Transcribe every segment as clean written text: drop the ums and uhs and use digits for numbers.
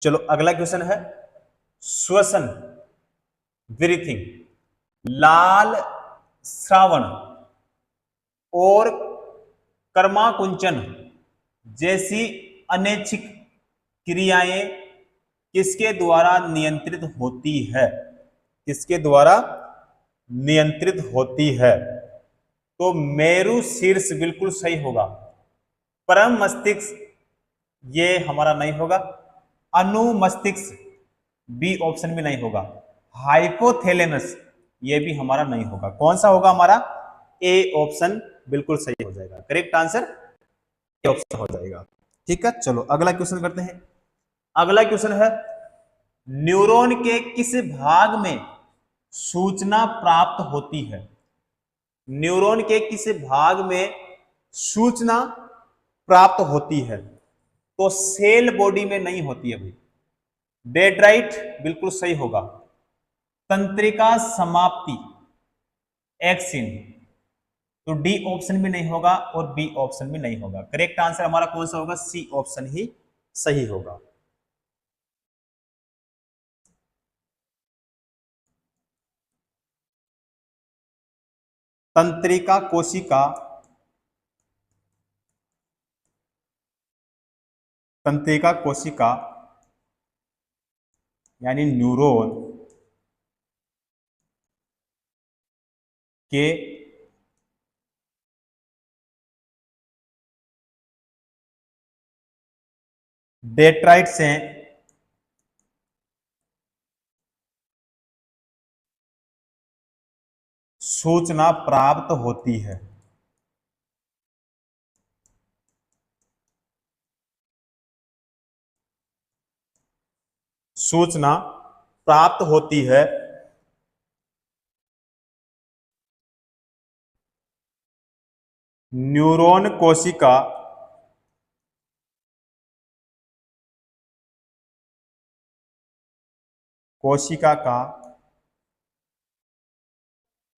चलो अगला क्वेश्चन है श्वसन, ब्रीथिंग, लाल श्रावण और कर्माकुंचन जैसी अनैच्छिक क्रियाएं किसके द्वारा नियंत्रित होती है? किसके द्वारा नियंत्रित होती है? तो मेरु शीर्ष बिल्कुल सही होगा। परम मस्तिष्क ये हमारा नहीं होगा। अनुमस्तिष्क बी ऑप्शन भी नहीं होगा। हाइपोथैलेमस ये भी हमारा नहीं होगा। कौन सा होगा हमारा? ए ऑप्शन बिल्कुल सही हो जाएगा। करेक्ट आंसर ए ऑप्शन हो जाएगा। ठीक है, चलो अगला क्वेश्चन करते हैं। अगला क्वेश्चन है न्यूरॉन के किस भाग में सूचना प्राप्त होती है? न्यूरॉन के किस भाग में सूचना प्राप्त होती है? तो सेल बॉडी में नहीं होती है भाई। डेड्राइट बिल्कुल सही होगा। तंत्रिका समाप्ति एक्सिन, तो डी ऑप्शन भी नहीं होगा और बी ऑप्शन भी नहीं होगा। करेक्ट आंसर हमारा कौन सा होगा? सी ऑप्शन ही सही होगा। तंत्रिका कोशिका, तंत्रिका कोशिका यानी न्यूरॉन के डेट्राइट से सूचना प्राप्त होती है। सूचना प्राप्त होती है न्यूरॉन कोशिका कोशिका का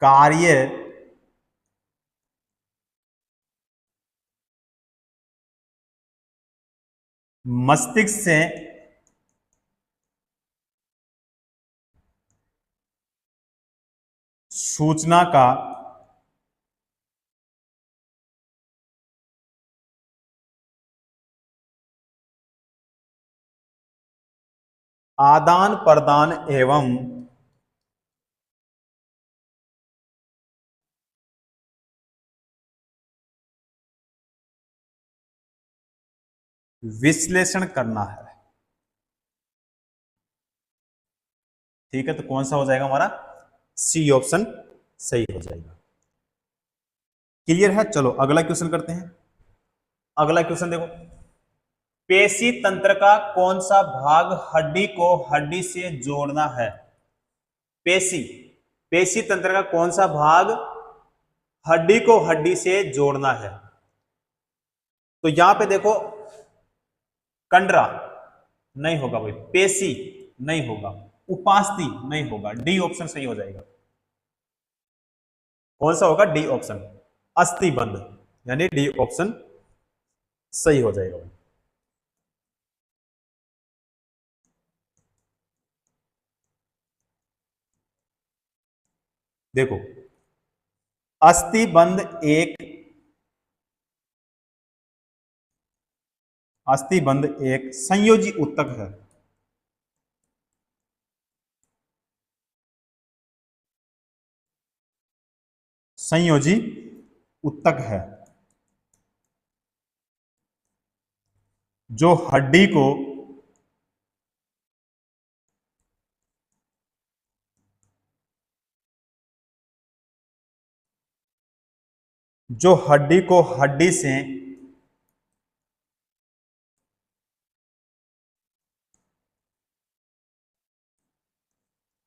कार्य मस्तिष्क से सूचना का आदान प्रदान एवं विश्लेषण करना है। ठीक है, तो कौन सा हो जाएगा हमारा? सी ऑप्शन सही हो जाएगा। क्लियर है? चलो अगला क्वेश्चन करते हैं। अगला क्वेश्चन देखो, पेशी तंत्र का कौन सा भाग हड्डी को हड्डी से जोड़ना है? पेशी, पेशी तंत्र का कौन सा भाग हड्डी को हड्डी से जोड़ना है? तो यहां पे देखो, कंडरा नहीं होगा भाई, पेशी नहीं होगा, उपास्थि नहीं होगा। डी ऑप्शन सही हो जाएगा। कौन सा होगा? डी ऑप्शन, अस्थिबंध, यानी डी ऑप्शन सही हो जाएगा। देखो, अस्थिबंध एक, अस्थिबंध एक संयोजी ऊतक है। संयोजी ऊतक है जो हड्डी को हड्डी से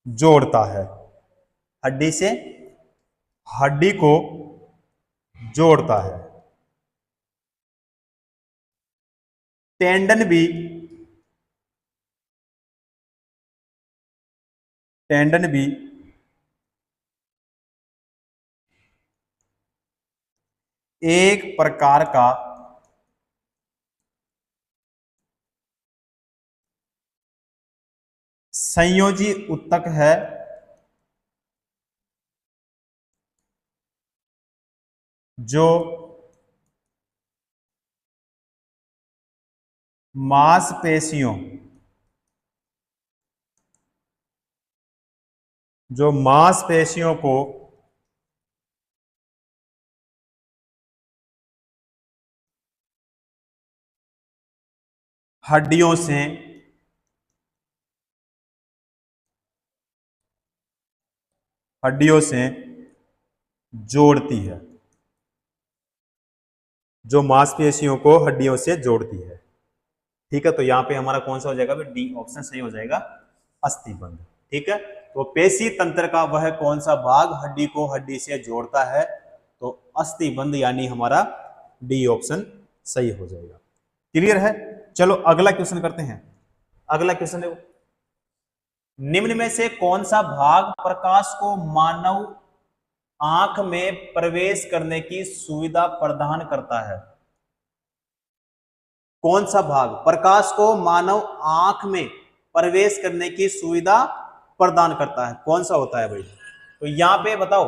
जोड़ता है। हड्डी से हड्डी को जोड़ता है। टेंडन भी, टेंडन भी एक प्रकार का संयोजी ऊतक है जो मांसपेशियों को हड्डियों से जोड़ती है, जो मांसपेशियों को हड्डियों से जोड़ती है। ठीक है, तो यहां पे हमारा कौन सा हो जाएगा, डी ऑप्शन सही हो जाएगा, अस्थिबंध। ठीक है, तो पेशी तंत्र का वह कौन सा भाग हड्डी को हड्डी से जोड़ता है, तो अस्थिबंध, यानी हमारा डी ऑप्शन सही हो जाएगा। क्लियर है? चलो अगला क्वेश्चन करते हैं। अगला क्वेश्चन देखो, निम्न में से कौन सा भाग प्रकाश को मानव आंख में प्रवेश करने की सुविधा प्रदान करता है? कौन सा भाग प्रकाश को मानव आंख में प्रवेश करने की सुविधा प्रदान करता है? कौन सा होता है भाई? तो यहां पे बताओ,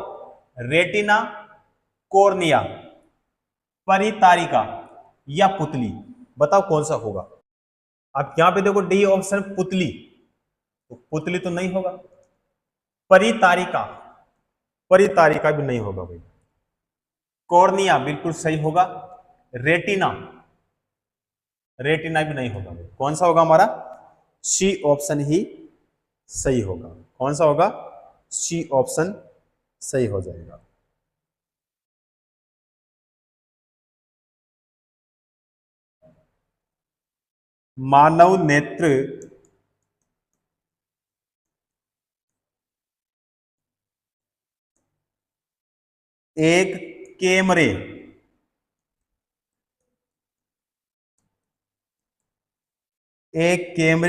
रेटिना, कॉर्निया, परितारिका या पुतली, बताओ कौन सा होगा। अब यहां पे देखो डी ऑप्शन पुतली, तो पुतली तो नहीं होगा। परितारिका, परितारिका भी नहीं होगा भाई। कॉर्निया बिल्कुल सही होगा। रेटिना, रेटिना भी नहीं होगा भाई। कौन सा होगा हमारा? सी ऑप्शन ही सही होगा। कौन सा होगा? सी ऑप्शन सही हो जाएगा। मानव नेत्र एक कैमरे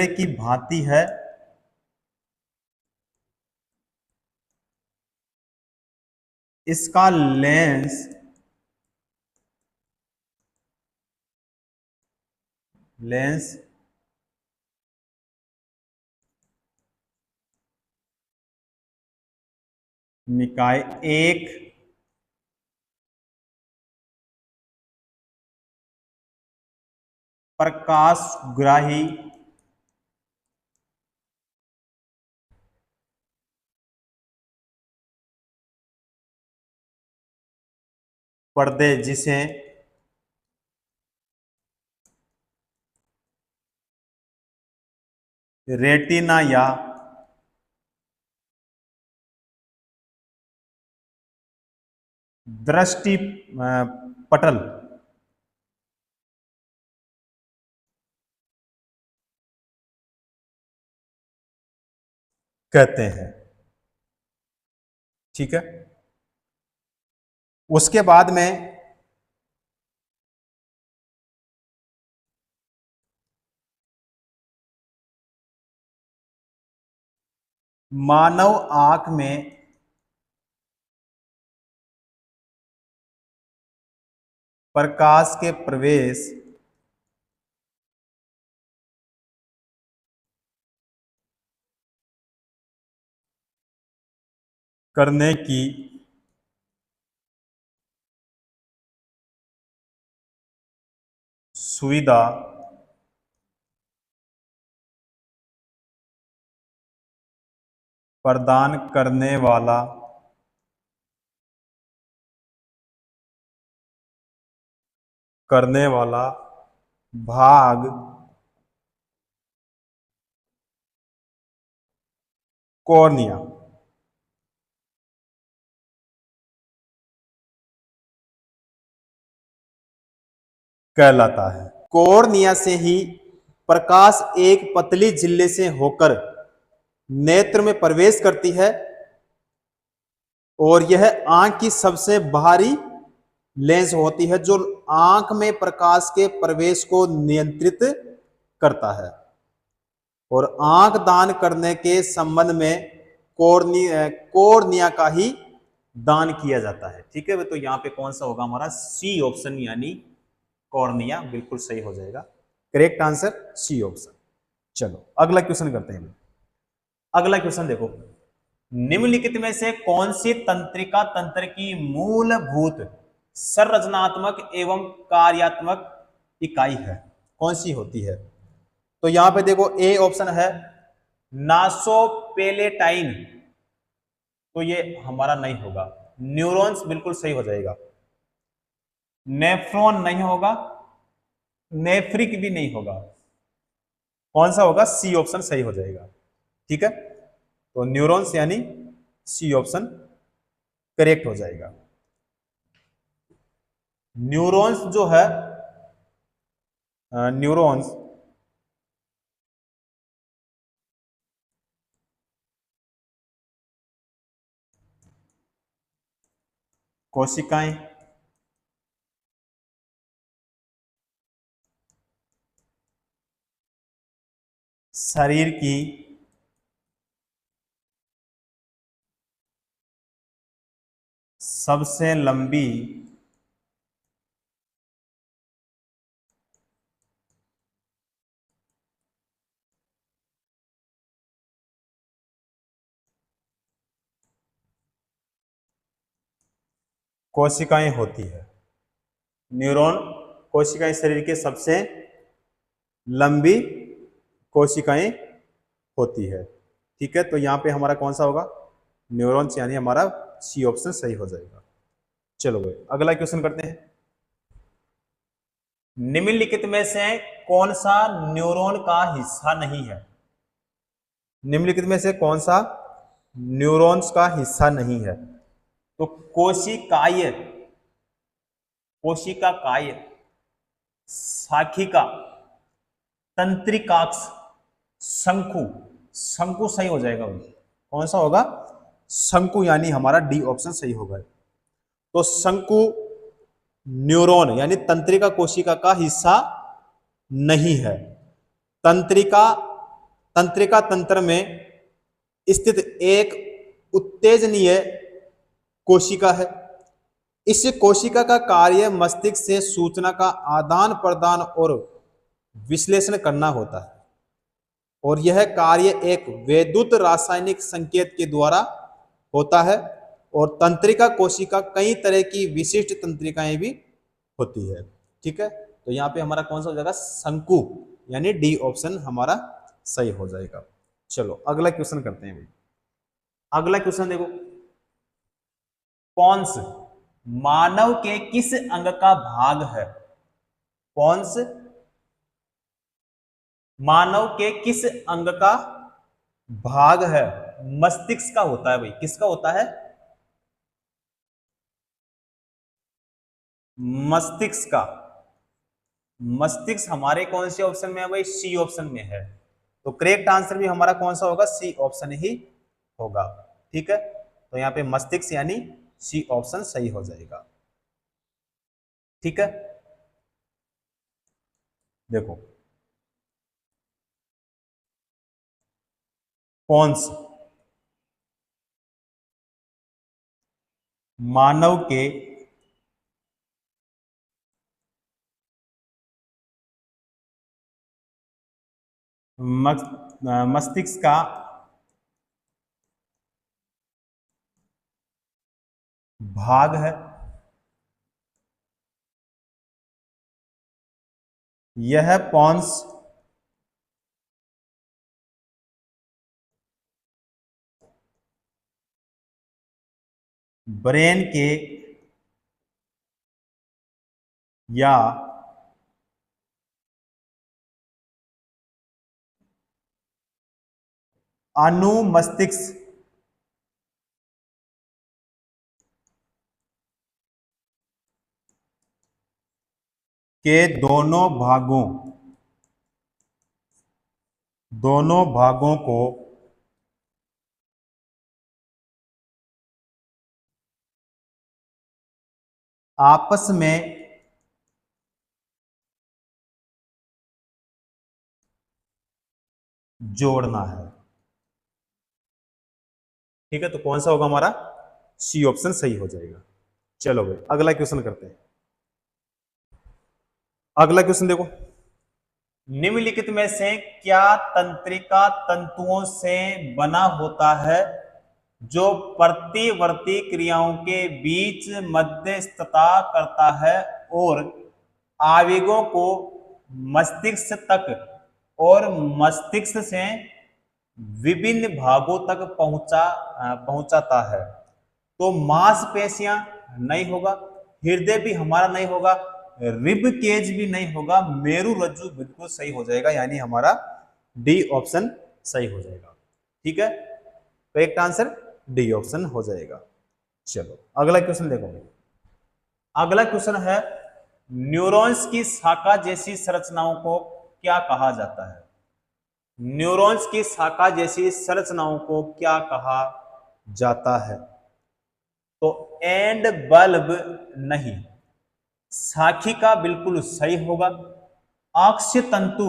की भांति है। इसका लेंस निकाय एक प्रकाशग्राही पर्दे, जिसे रेटिना या दृष्टि पटल कहते हैं। ठीक है, उसके बाद में मानव आंख में प्रकाश के प्रवेश करने की सुविधा प्रदान करने वाला भाग कॉर्निया कहलाता है। कॉर्निया से ही प्रकाश एक पतली झिल्ली से होकर नेत्र में प्रवेश करती है और यह आंख की सबसे बाहरी लेंस होती है, जो आंख में प्रकाश के प्रवेश को नियंत्रित करता है। और आंख दान करने के संबंध में कॉर्निया का ही दान किया जाता है। ठीक है, तो यहां पे कौन सा होगा हमारा? सी ऑप्शन, यानी कॉर्निया बिल्कुल सही हो जाएगा। Correct answer C option. चलो अगला क्वेश्चन करते हैं। अगला क्वेश्चन देखो, निम्नलिखित में से कौन सी तंत्रिका तंत्र की मूलभूत संरचनात्मक एवं कार्यात्मक इकाई है, कौन सी होती है? तो यहां पे देखो ए ऑप्शन है नासोपेलेटाइन, तो ये हमारा नहीं होगा। न्यूरॉन्स बिल्कुल सही हो जाएगा। नेफ्रॉन नहीं होगा, नेफ्रिक भी नहीं होगा। कौन सा होगा? सी ऑप्शन सही हो जाएगा। ठीक है, तो न्यूरॉन्स यानी सी ऑप्शन करेक्ट हो जाएगा। न्यूरॉन्स जो है, न्यूरॉन्स कोशिकाएं शरीर की सबसे लंबी कोशिकाएं होती है। न्यूरॉन कोशिकाएं शरीर के सबसे लंबी कोशिकाएं होती है। ठीक है, तो यहां पे हमारा कौन सा होगा? न्यूरॉन्स यानी हमारा सी ऑप्शन सही हो जाएगा। चलो भाई अगला क्वेश्चन करते हैं। निम्नलिखित में से कौन सा न्यूरॉन का हिस्सा नहीं है? निम्नलिखित में से कौन सा न्यूरॉन्स का हिस्सा नहीं है? तो कोशिकाय, कोशिका काय, शाखिका, तंत्रिकाक्ष, शंकु। शंकु सही हो जाएगा भाई। कौन सा होगा? शंकु यानी हमारा डी ऑप्शन सही होगा। तो शंकु न्यूरॉन यानी तंत्रिका कोशिका का हिस्सा नहीं है। तंत्रिका तंत्रिका तंत्र में स्थित एक उत्तेजनीय कोशिका है। इस कोशिका का कार्य मस्तिष्क से सूचना का आदान प्रदान और विश्लेषण करना होता है, और यह कार्य एक वैद्युत रासायनिक संकेत के द्वारा होता है। और तंत्रिका कोशिका कई तरह की विशिष्ट तंत्रिकाएं भी होती है। ठीक है, तो यहाँ पे हमारा कौन सा हो जाएगा? शंकु यानी डी ऑप्शन हमारा सही हो जाएगा। चलो अगला क्वेश्चन करते हैं भाई। अगला क्वेश्चन देखो, पॉन्स मानव के किस अंग का भाग है? पॉन्स मानव के किस अंग का भाग है? मस्तिष्क का होता है भाई। किसका होता है? मस्तिष्क का। मस्तिष्क हमारे कौन से ऑप्शन में है भाई? सी ऑप्शन में है। तो करेक्ट आंसर भी हमारा कौन सा होगा? सी ऑप्शन ही होगा। ठीक है, तो यहां पे मस्तिष्क यानी सी ऑप्शन सही हो जाएगा। ठीक है, देखो पॉन्स मानव के मस्तिष्क का भाग है। यह पॉन्स ब्रेन के या अनुमस्तिष्क के दोनों भागों को आपस में जोड़ना है। ठीक है, तो कौन सा होगा हमारा? सी ऑप्शन सही हो जाएगा। चलो भाई अगला क्वेश्चन करते हैं। अगला क्वेश्चन देखो, निम्नलिखित में से क्या तंत्रिका तंतुओं से बना होता है जो प्रतिवर्ती क्रियाओं के बीच मध्यस्थता करता है और आवेगों को मस्तिष्क तक और मस्तिष्क से विभिन्न भागों तक पहुंचाता है? तो मांसपेशियां नहीं होगा, हृदय भी हमारा नहीं होगा, रिब केज भी नहीं होगा, मेरु रज्जु बिल्कुल सही हो जाएगा, यानी हमारा डी ऑप्शन सही हो जाएगा। ठीक है, करेक्ट आंसर डी ऑप्शन हो जाएगा। चलो अगला क्वेश्चन देखो। अगला क्वेश्चन है न्यूरॉन्स की शाखा जैसी संरचनाओं को क्या कहा जाता है? न्यूरॉन्स की शाखा जैसी संरचनाओं को क्या कहा जाता है? तो एंड बल्ब नहीं, शाखिका बिल्कुल सही होगा, अक्ष तंतु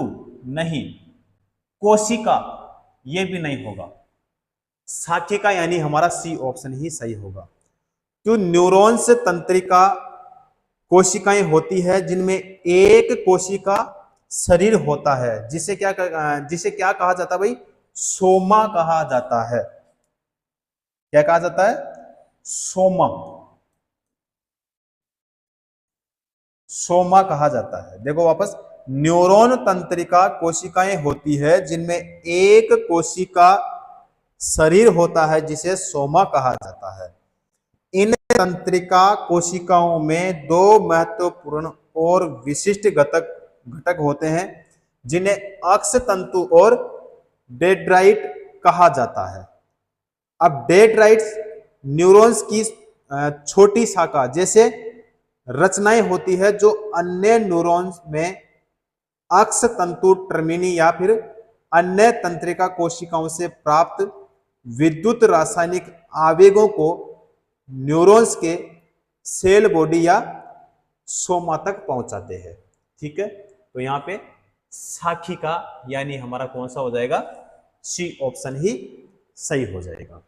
नहीं, कोशिका ये भी नहीं होगा, शाखिका यानी हमारा सी ऑप्शन ही सही होगा। तो न्यूरॉन्स तंत्रिका कोशिकाएं होती है जिनमें एक कोशिका शरीर होता है, जिसे क्या कहा जाता है भाई? सोमा कहा जाता है। क्या कहा जाता है? सोमा, सोमा कहा जाता है। देखो वापस, न्यूरॉन तंत्रिका कोशिकाएं होती है जिनमें एक कोशिका शरीर होता है जिसे सोमा कहा जाता है। इन तंत्रिका कोशिकाओं में दो महत्वपूर्ण और विशिष्ट घटक होते हैं जिन्हें अक्ष तंतु और डेंड्राइट कहा जाता है। अब डेंड्राइट्स न्यूरॉन्स की छोटी शाखा जैसे रचनाएं होती है जो अन्य न्यूरॉन्स में अक्ष तंतु टर्मिनी या फिर अन्य तंत्रिका कोशिकाओं से प्राप्त विद्युत रासायनिक आवेगों को न्यूरॉन्स के सेल बॉडी या सोमा तक पहुंचाते हैं। ठीक है, तो यहां पे शाखिका यानी हमारा कौन सा हो जाएगा? सी ऑप्शन ही सही हो जाएगा।